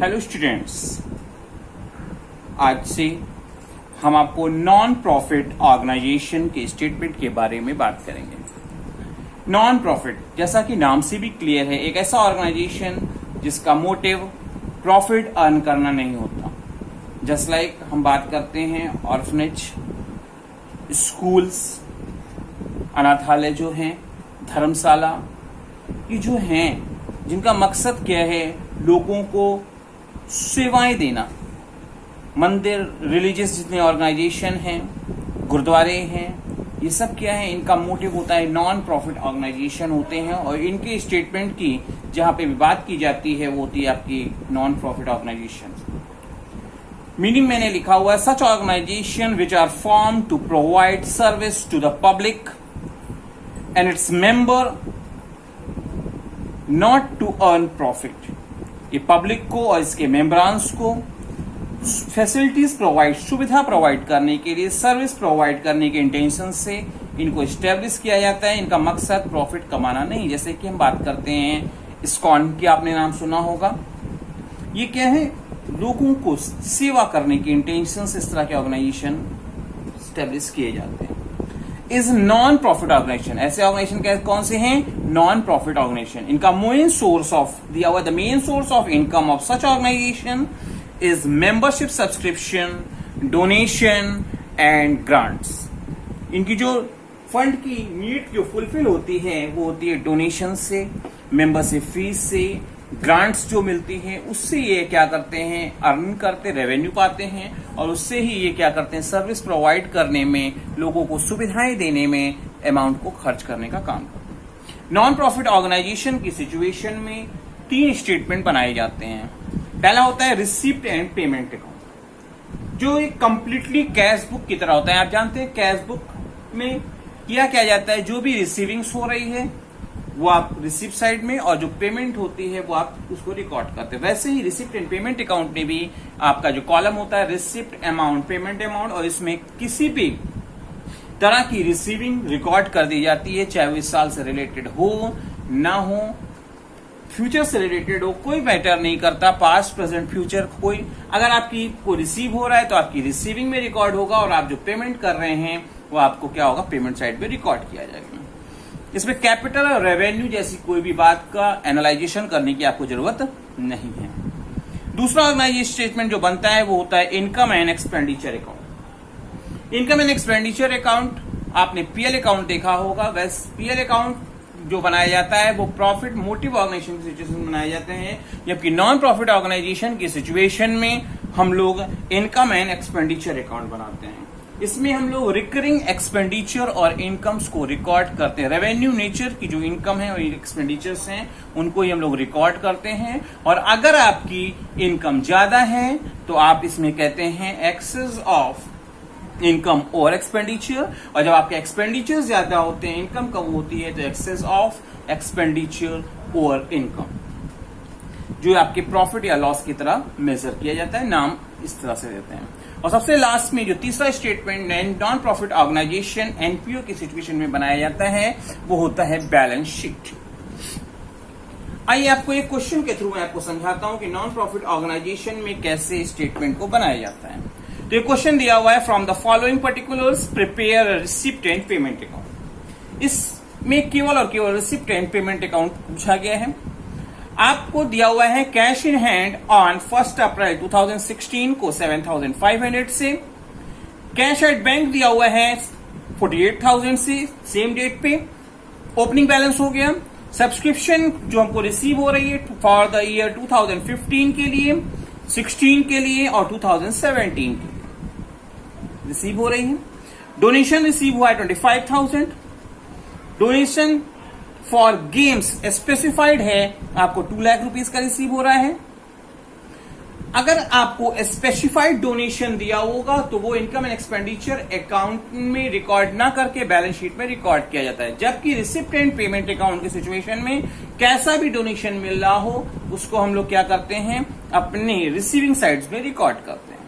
Hello students, आज से हम आपको नॉन प्रॉफिट ऑर्गेनाइजेशन के स्टेटमेंट के बारे में बात करेंगे। नॉन प्रॉफिट, जैसा कि नाम से भी क्लियर है, एक ऐसा ऑर्गेनाइजेशन जिसका मोटिव प्रॉफिट अर्न करना नहीं होता। जस्ट लाइक हम बात करते हैं ऑर्फनेज, स्कूल्स, अनाथालय जो हैं, धर्मशाला, ये जो हैं जिनका मकसद क्या है, लोगों को सेवाएं देना। मंदिर, रिलीजियस जितने ऑर्गेनाइजेशन हैं, गुरुद्वारे हैं, ये सब क्या है, इनका मोटिव होता है नॉन प्रॉफिट ऑर्गेनाइजेशन होते हैं। और इनके स्टेटमेंट की जहां पे भी बात की जाती है वो होती है आपकी नॉन प्रॉफिट ऑर्गेनाइजेशन। मीनिंग मैंने लिखा हुआ है, such organisation which are form to provide service to the public and its member not to earn profit. ये पब्लिक को और इसके मेंबरान्स को फैसिलिटीज प्रोवाइड, सुविधा प्रोवाइड करने के लिए, सर्विस प्रोवाइड करने के इंटेंशन से इनको एस्टेब्लिश किया जाता है। इनका मकसद प्रॉफिट कमाना नहीं। जैसे कि हम बात करते हैं इस्कॉन की, आपने नाम सुना होगा। ये क्या है, लोगों को सेवा करने के इंटेंशन से इस तरह के ऑर्गेनाइजेशन एस्टेब्लिश किए जाते हैं। इज नॉन प्रॉफिट ऑर्गेनाइजेशन, ऐसे ऑर्गेनाइजेशन कौन से हैं, नॉन प्रॉफिट ऑर्गेनाइजेशन। इनका मेन सोर्स ऑफ दिया हुआ, the main source of income of such organization is membership, subscription, donation and grants. इनकी जो फंड की नीड जो फुलफिल होती है वो होती है डोनेशन से, मेंबरशिप फीस से, ग्रांट्स जो मिलती हैं उससे ये क्या करते हैं, अर्न करते, रेवेन्यू पाते हैं। और उससे ही ये क्या करते हैं, सर्विस प्रोवाइड करने में, लोगों को सुविधाएं देने में अमाउंट को खर्च करने का काम करते हैं। नॉन प्रॉफिट ऑर्गेनाइजेशन की सिचुएशन में 3 स्टेटमेंट बनाए जाते हैं। पहला होता है रिसिप्ट एंड पेमेंट अकाउंट, जो एक कंप्लीटली कैश बुक की तरह होता है। आप जानते हैं कैश बुक में किया क्या जाता है, जो भी रिसीविंग्स हो रही है वो आप रिसिप्ट साइड में, और जो पेमेंट होती है वो आप उसको रिकॉर्ड करते हैं। वैसे ही रिसिप्ट एंड पेमेंट अकाउंट में भी आपका जो कॉलम होता है रिसिप्ट अमाउंट, पेमेंट अमाउंट, और इसमें किसी भी तरह की रिसीविंग रिकॉर्ड कर दी जाती है, चाहे वो इस साल से रिलेटेड हो ना हो, फ्यूचर से रिलेटेड हो, कोई मैटर नहीं करता, पास्ट प्रेजेंट फ्यूचर कोई। अगर आपकी को रिसीव हो रहा है तो आपकी रिसीविंग में रिकॉर्ड होगा, और आप जो पेमेंट कर रहे हैं वो आपको क्या होगा, पेमेंट साइड पे रिकॉर्ड किया जाएगा। इसमें कैपिटल और रेवेन्यू जैसी कोई भी बात का एनालाइजेशन करने की आपको जरूरत नहीं है। दूसरा ऑर्गेनाइजेशन स्टेटमेंट जो बनता है वो होता है income and expenditure account. Income and expenditure account, आपने पीएल अकाउंट देखा होगा। वैसे पीएल अकाउंट जो बनाया जाता है वो प्रॉफिट मोटिव ऑर्गेनाइजेशन की सिचुएशन में बनाए जाते हैं, जबकि नॉन प्रॉफिट ऑर्गेनाइजेशन की सिचुएशन में हम लोग इनकम एंड एक्सपेंडिचर अकाउंट बनाते हैं। इसमें हम लोग रिकरिंग एक्सपेंडिचर और इनकम्स को रिकॉर्ड करते हैं। रेवेन्यू नेचर की जो इनकम है और एक्सपेंडिचर्स हैं उनको ही हम लोग रिकॉर्ड करते हैं। और अगर आपकी इनकम ज्यादा है तो आप इसमें कहते हैं एक्सेस ऑफ इनकम और एक्सपेंडिचर, और जब आपके एक्सपेंडिचर ज्यादा होते हैं, इनकम कम होती है, तो एक्सेस ऑफ एक्सपेंडिचर और इनकम, जो आपके प्रॉफिट या लॉस की तरह मेजर किया जाता है। नाम इस तरह से देते हैं। और सबसे लास्ट में जो तीसरा statement non profit organization NPO की सिचुएशन में बनाया जाता है वो होता है बैलेंस शीट। आइए आपको एक क्वेश्चन के थ्रू मैं आपको समझाता हूं कि नॉन प्रॉफिट ऑर्गेनाइजेशन में कैसे स्टेटमेंट को बनाया जाता है। तो ये क्वेश्चन दिया हुआ है, from the following particulars prepare receipt and payment account. इसमें केवल और केवल रिसिप्ट एंड पेमेंट अकाउंट पूछा गया है। आपको दिया हुआ है कैश इन हैंड ऑन 1 अप्रैल 2016 को 7,500 से, कैश एट बैंक दिया हुआ है 48,000 से सेम डेट पे, ओपनिंग बैलेंस हो गया। सब्सक्रिप्शन जो हमको रिसीव हो रही है फॉर द ईयर 2015 के लिए, 16 के लिए और 2017 के लिए रिसीव हो रही है। डोनेशन रिसीव हुआ है 25,000। डोनेशन फॉर गेम्स स्पेसिफाइड है, आपको 2 लाख रुपीज का रिसीव हो रहा है। अगर आपको स्पेसिफाइड डोनेशन दिया होगा तो वो इनकम एंड एक्सपेंडिचर अकाउंट में रिकॉर्ड ना करके बैलेंस शीट में रिकॉर्ड किया जाता है। जबकि रिसिप्ट एंड पेमेंट अकाउंट की सिचुएशन में कैसा भी डोनेशन मिल रहा हो उसको हम लोग क्या करते हैं, अपने रिसीविंग साइड्स में रिकॉर्ड करते हैं।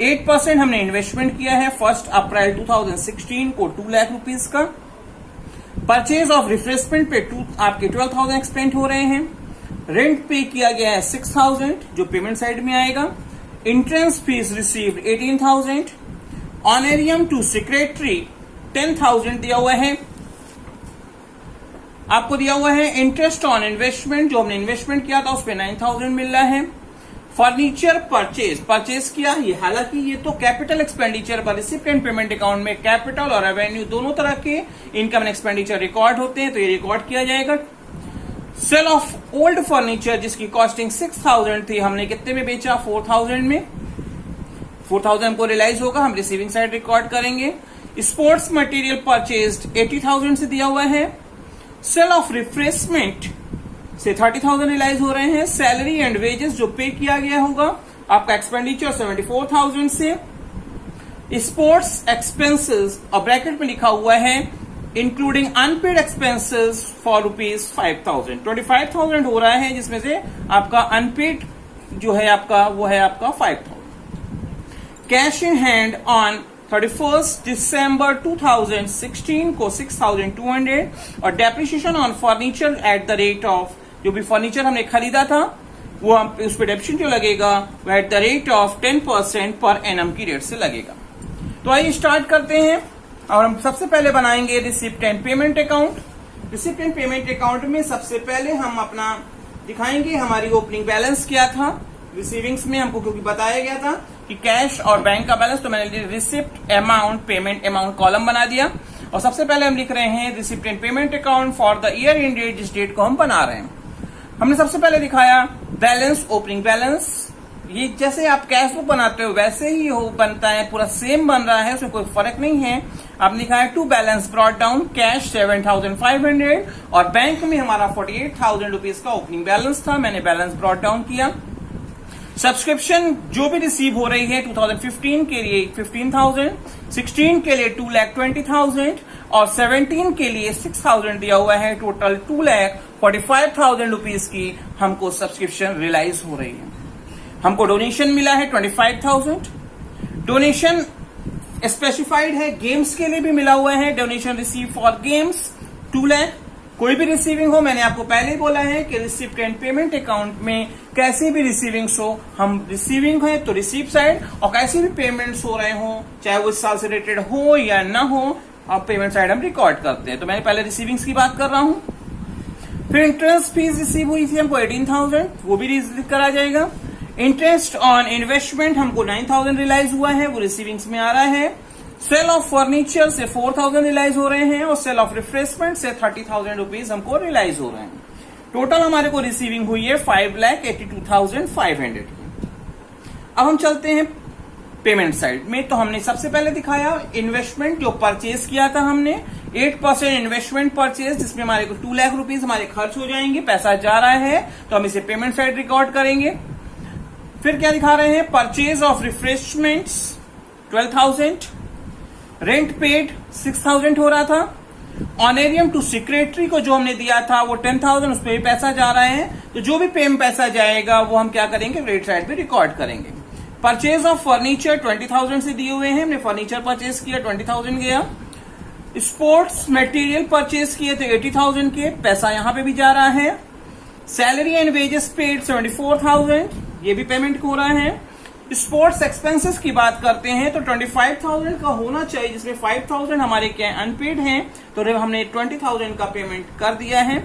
8% हमने इन्वेस्टमेंट किया है 1 अप्रैल 2016 को 2 लाख रुपीज का। परचेज ऑफ रिफ्रेशमेंट पे आपके 12,000 एक्सपेंड हो रहे हैं। रेंट पे किया गया है 6000 जो पेमेंट साइड में आएगा, entrance fees received 18000, honorarium to secretary 10,000 दिया हुआ है, आपको दिया हुआ है इंटरेस्ट ऑन इन्वेस्टमेंट, जो हमने इन्वेस्टमेंट किया था उस पर 9,000 मिल रहा है, फर्नीचर परचेज किया, ये हालांकि ये तो कैपिटल एक्सपेंडिचर पर रिसिप्टेंट पेमेंट अकाउंट में कैपिटल और रेवेन्यू दोनों तरह के इनकम एंड एक्सपेंडिचर रिकॉर्ड होते हैं, तो ये रिकॉर्ड किया जाएगा। सेल ऑफ ओल्ड फर्नीचर जिसकी कॉस्टिंग 6,000 थी, हमने कितने में बेचा, 4,000 में, 4,000 हमको रियलाइज होगा, हम रिसीविंग साइड रिकॉर्ड करेंगे। स्पोर्ट्स मटेरियल परचेज्ड 80,000 से दिया हुआ है, सेल ऑफ रिफ्रेशमेंट से 30,000 रियलाइज हो रहे हैं, सैलरी एंड वेजेस जो पे किया गया होगा आपका एक्सपेंडिचर 74,000 से, स्पोर्ट्स एक्सपेंसेस और ब्रैकेट में लिखा हुआ है इंक्लूडिंग अनपेड एक्सपेंसेस फॉर ₹5,000, 25,000 हो रहा है, जिसमें से आपका अनपेड जो है आपका वो है आपका 5,000। कैश इन हैंड ऑन 31 दिसंबर 2016 को 6,200 और depreciation on furniture at the rate of, जो भी फर्नीचर हमने खरीदा था वो हम उस पर डेप्रिसिएशन जो लगेगा वो at the rate of 10% per annum की रेट से लगेगा। तो आइए स्टार्ट करते हैं और हम सबसे पहले बनाएंगे receipt and payment account. Receipt and payment account में सबसे पहले हम अपना दिखाएंगे हमारी ओपनिंग बैलेंस क्या था। रिसीविंग्स में हमको क्योंकि बताया गया था कि कैश और बैंक का बैलेंस, तो मैंने receipt amount payment amount column बना दिया और सबसे पहले हम लिख रहे हैं receipt and payment account for the year in date, जिस डेट को हम बना रहे हैं। हमने सबसे पहले दिखाया बैलेंस, ओपनिंग बैलेंस, ये जैसे आप कैश बुक बनाते हो वैसे ही हो बनता है, पूरा सेम बन रहा है, उसमें कोई फर्क नहीं है। आपने लिखा है to balance brought down, cash 7,500 और बैंक में हमारा 48,000 रुपीज का ओपनिंग बैलेंस था, मैंने बैलेंस ब्रॉट डाउन किया। सब्सक्रिप्शन जो भी रिसीव हो रही है 2015 के लिए 15,000, 16 के लिए 2,20,000 और 17 के लिए 6,000 दिया हुआ है, टोटल 2,45,000 रुपीज की हमको सब्सक्रिप्शन रियलाइज हो रही है। हमको डोनेशन मिला है 25,000, डोनेशन स्पेसिफाइड है, गेम्स के लिए भी मिला हुआ है, donation receive for games 2 lakh. कोई भी रिसीविंग हो, मैंने आपको पहले ही बोला है कि रिसिप्ट एंड पेमेंट अकाउंट में कैसी भी रिसीविंग्स हो, हम रिसीविंग है तो रिसीव साइड और कैसी भी पेमेंट्स हो रहे हो चाहे वो इस साल से रिलेटेड हो या ना हो, अब पेमेंट साइड हम रिकॉर्ड करते हैं। तो मैंने पहले रिसीविंग्स की बात कर रहा हूं। फिर इंटरेस्ट फीस रिसीव हुई थी हमको 18,000, वो भी करा जाएगा। इंटरेस्ट ऑन इन्वेस्टमेंट हमको 9,000 रियलाइज हुआ है, वो रिसीविंग्स में आ रहा है। सेल ऑफ फर्नीचर से 4,000 रियलाइज हो रहे हैं और सेल ऑफ रिफ्रेशमेंट से 30,000 रुपीज हमको रियलाइज हो रहे हैं। टोटल हमारे को रिसीविंग हुई है 5,82,500। अब हम चलते हैं पेमेंट साइड में। तो हमने सबसे पहले दिखाया इन्वेस्टमेंट जो परचेज किया था हमने, 8% इन्वेस्टमेंट परचेज, जिसमें हमारे को 2 लाख रुपीज हमारे खर्च हो जाएंगे, पैसा जा रहा है तो हम इसे पेमेंट साइड रिकॉर्ड करेंगे। फिर क्या दिखा रहे हैं, purchase of refreshments 12,000, rent paid 6,000 हो रहा था, ऑनरेरियम टू सेक्रेटरी को जो हमने दिया था वो 10,000, उस पर भी पैसा जा रहा है, तो जो भी पेमेंट पैसा जाएगा वो हम क्या करेंगे, रेट साइड पे रिकॉर्ड करेंगे। परचेज ऑफ फर्नीचर 20,000 से दिए हुए हैं, हमने फर्नीचर परचेज किया 20,000 गया। स्पोर्ट्स मटेरियल परचेज किए थे 80,000 के, पैसा यहां पे भी जा रहा है। सैलरी एंड वेजेस पेड 74,000, ये भी पेमेंट हो रहा है। स्पोर्ट्स एक्सपेंसेस की बात करते हैं तो 25,000 का होना चाहिए, जिसमें 5,000 हमारे क्या अनपेड हैं, तो हमने 20,000 का पेमेंट कर दिया है।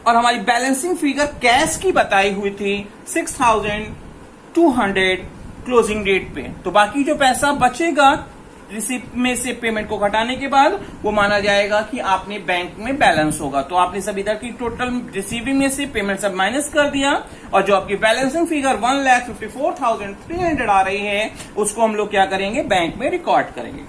और हमारी बैलेंसिंग फिगर कैश की बताई हुई थी 6,200 क्लोजिंग डेट पे, तो बाकी जो पैसा बचेगा रिसिप्ट में से पेमेंट को घटाने के बाद वो माना जाएगा कि आपने बैंक में बैलेंस होगा। तो आपने सब इधर की टोटल रिसीविंग में से पेमेंट सब माइनस कर दिया और जो आपकी बैलेंसिंग फिगर 1,54,300 आ रही है उसको हम लोग क्या करेंगे, बैंक में रिकॉर्ड करेंगे।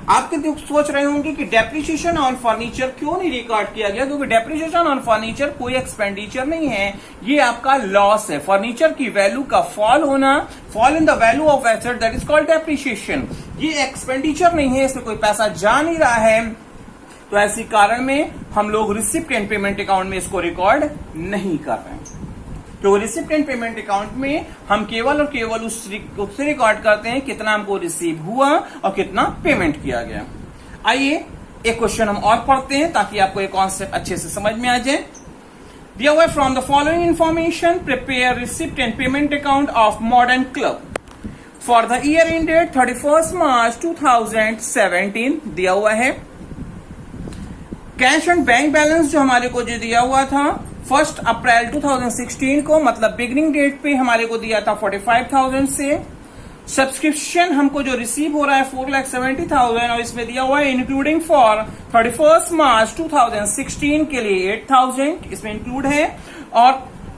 आपके सोच रहे होंगे कि डेप्रिसिएशन ऑन फर्नीचर क्यों नहीं रिकॉर्ड किया गया, क्योंकि डेप्रिसिएशन ऑन फर्नीचर कोई एक्सपेंडिचर नहीं है, ये आपका लॉस है। फर्नीचर की वैल्यू का फॉल होना, fall in the value of asset, that is called depreciation. ये एक्सपेंडिचर नहीं है, इसमें कोई पैसा जा नहीं रहा है, तो ऐसी कारण में हम लोग रिसिप्ट एंड पेमेंट अकाउंट में इसको रिकॉर्ड नहीं कर रहे हैं। तो रिसिप्ट एंड पेमेंट अकाउंट में हम केवल और केवल उससे रिकॉर्ड करते हैं कितना हमको रिसीव हुआ और कितना पेमेंट किया गया। आइए एक क्वेश्चन हम और पढ़ते हैं ताकि आपको एक कॉन्सेप्ट अच्छे से समझ में आ जाए। दिया हुआ है from the following information prepare receipt and payment account of modern club for the year ended 31 मार्च 2017 दिया हुआ है। कैश एंड बैंक बैलेंस जो हमारे को जो दिया हुआ था 1 अप्रैल 2016 को, मतलब बिगिनिंग डेट पे हमारे को दिया था 45,000 से। सब्सक्रिप्शन हमको जो रिसीव हो रहा है 4,70,000 और इसमें दिया हुआ है इंक्लूडिंग फॉर 31 मार्च 2016 के लिए 8,000 इसमें इंक्लूड है और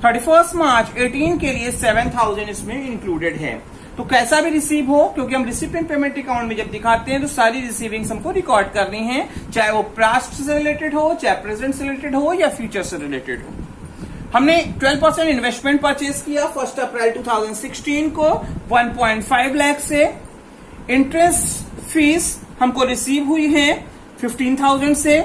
31 मार्च 18 के लिए 7,000 इसमें इंक्लूडेड है। तो कैसा भी रिसीव हो, क्योंकि हम रिसिप्ट एंड पेमेंट अकाउंट में जब दिखाते हैं तो सारी रिसीविंग्स हमको रिकॉर्ड करनी है, चाहे वो पास्ट से रिलेटेड हो, चाहे प्रेजेंट से रिलेटेड हो या फ्यूचर से रिलेटेड हो। हमने 12% इन्वेस्टमेंट परचेज किया 1 अप्रैल 2016 को 1.5 लाख से। इंटरेस्ट फीस हमको रिसीव हुई है 15,000 से।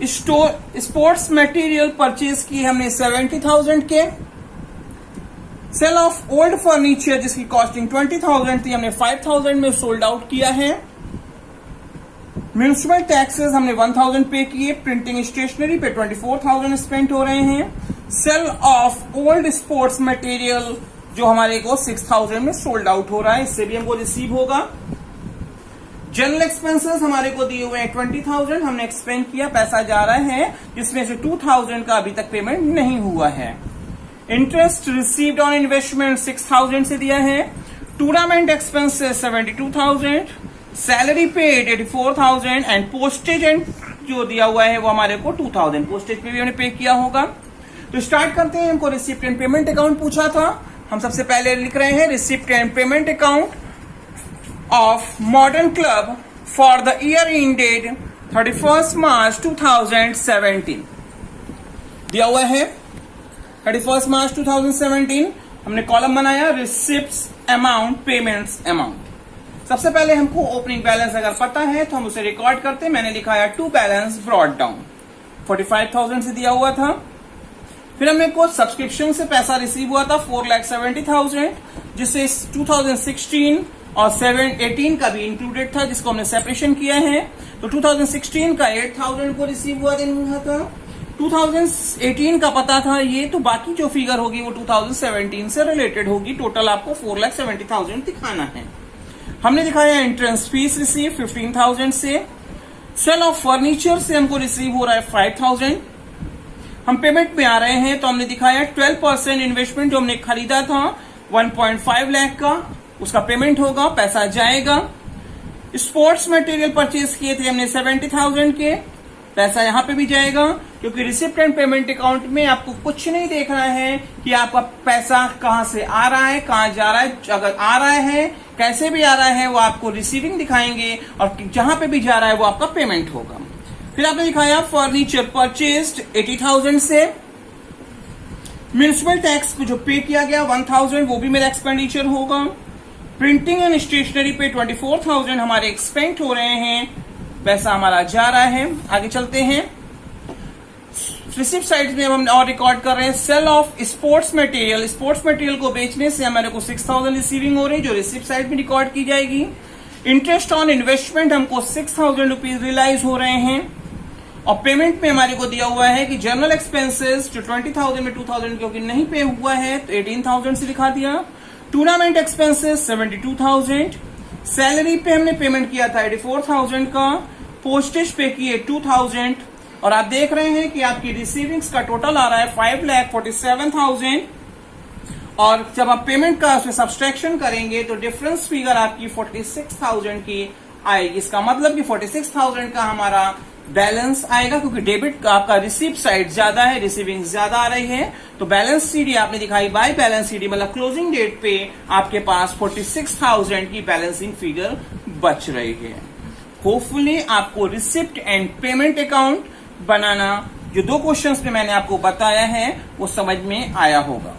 स्पोर्ट्स मटेरियल परचेज किए हमने 70,000 के। सेल ऑफ ओल्ड फर्नीचर जिसकी कॉस्टिंग 20,000 थी हमने 5,000 में सोल्ड आउट किया है। म्यूनिसिपल टैक्सेस हमने 1,000 पे किए। प्रिंटिंग स्टेशनरी पे 24,000 स्पेंड हो रहे हैं। Sale of old sports material जो हमारे को 6,000 में सोल्ड आउट हो रहा है, इससे भी हमको रिसीव होगा। जनरल एक्सपेंसेस हमारे को दिए हुए हैं 20,000 हमने एक्सपेंड किया, पैसा जा रहा है जिसमें से 2,000 का अभी तक पेमेंट नहीं हुआ है। इंटरेस्ट रिसीव्ड ऑन इन्वेस्टमेंट 6,000 से दिया है। Tournament expenses 72,000, salary paid 84,000 and postage and जो दिया हुआ है वो हमारे को 2,000 पोस्टेज पे भी हमने पे किया होगा। तो स्टार्ट करते हैं। हमको रिसिप्ट एंड पेमेंट अकाउंट पूछा था, हम सबसे पहले लिख रहे हैं receipt and payment account of modern club for the year ended 31 मार्च 2017 दिया हुआ है। 31 मार्च 2017 हमने कॉलम बनाया रिसिप्ट्स अमाउंट पेमेंट्स अमाउंट। सबसे पहले हमको ओपनिंग बैलेंस अगर पता है तो हम उसे रिकॉर्ड करते हैं। मैंने लिखा है टू बैलेंस ब्रॉट डाउन 45,000 से दिया हुआ था। फिर हमने को सब्सक्रिप्शन से पैसा रिसीव हुआ था 4,70,000 जिससे 2016 और 18 का भी इंक्लूडेड था जिसको हमने सेपरेशन किया है। तो 2016 का 8,000 को रिसीव हुआ था। 2018 का पता था ये, तो बाकी जो फिगर होगी वो 2017 से रिलेटेड होगी। टोटल आपको 4,70,000 दिखाना है। हमने दिखाया एंट्रेंस फीस रिसीव 15,000 से। सेल ऑफ फर्नीचर से हमको रिसीव हो रहा है 5,000। हम पेमेंट में आ रहे हैं तो हमने दिखाया 12% इन्वेस्टमेंट जो हमने खरीदा था 1.5 लाख का, उसका पेमेंट होगा, पैसा जाएगा। स्पोर्ट्स मटेरियल परचेज किए थे हमने 70,000 के, पैसा यहां पे भी जाएगा, क्योंकि रिसिप्ट एंड पेमेंट अकाउंट में आपको कुछ नहीं देखना है कि आपका पैसा कहां से आ रहा है, कहां जा रहा है। अगर आ रहा है, कैसे भी आ रहा है, वो आपको रिसीविंग दिखाएंगे और जहां पे भी जा रहा है वो आपका पेमेंट होगा। फिर आपने दिखाया फर्नीचर परचेज्ड 80,000 से। म्यूनिसिपल टैक्स को जो पे किया गया 1,000 वो भी मेरा एक्सपेंडिचर होगा। प्रिंटिंग एंड स्टेशनरी पे 24,000 हमारे एक्सपेंड हो रहे हैं, पैसा हमारा जा रहा है। आगे चलते हैं। रिसिप्ट साइड में हम और रिकॉर्ड कर रहे हैं sale of sports material. Sports material को बेचने से हमारे को 6,000 रिसीविंग हो रही है जो रिसिप्ट साइड में रिकॉर्ड की जाएगी। इंटरेस्ट ऑन इन्वेस्टमेंट हमको 6,000 रुपीज रियलाइज हो रहे हैं और पेमेंट में हमारे को दिया हुआ है कि जनरल एक्सपेंसेस जो 20,000 में 2,000 क्योंकि नहीं पे हुआ है तो 18,000 से दिखा दिया। Tournament expenses 72,000। सैलरी पे हमने पेमेंट किया था 84,000 का। पोस्टेज पे किए 2,000 और आप देख रहे हैं कि आपकी रिसीविंग्स का टोटल आ रहा है 5,47,000 और जब आप पेमेंट का उसमें सब्सट्रैक्शन करेंगे तो डिफरेंस फिगर आपकी 46,000 की आएगी। इसका मतलब कि 46,000 का हमारा बैलेंस आएगा, क्योंकि डेबिट का आपका रिसिप्ट साइड ज्यादा है, रिसीविंग ज्यादा आ रही है। तो बैलेंस सीडी आपने दिखाई बाय बैलेंस सीडी, मतलब क्लोजिंग डेट पे आपके पास 46,000 की बैलेंसिंग फिगर बच रही है। होपफुली आपको रिसिप्ट एंड पेमेंट अकाउंट बनाना जो दो क्वेश्चंस में मैंने आपको बताया है वो समझ में आया होगा।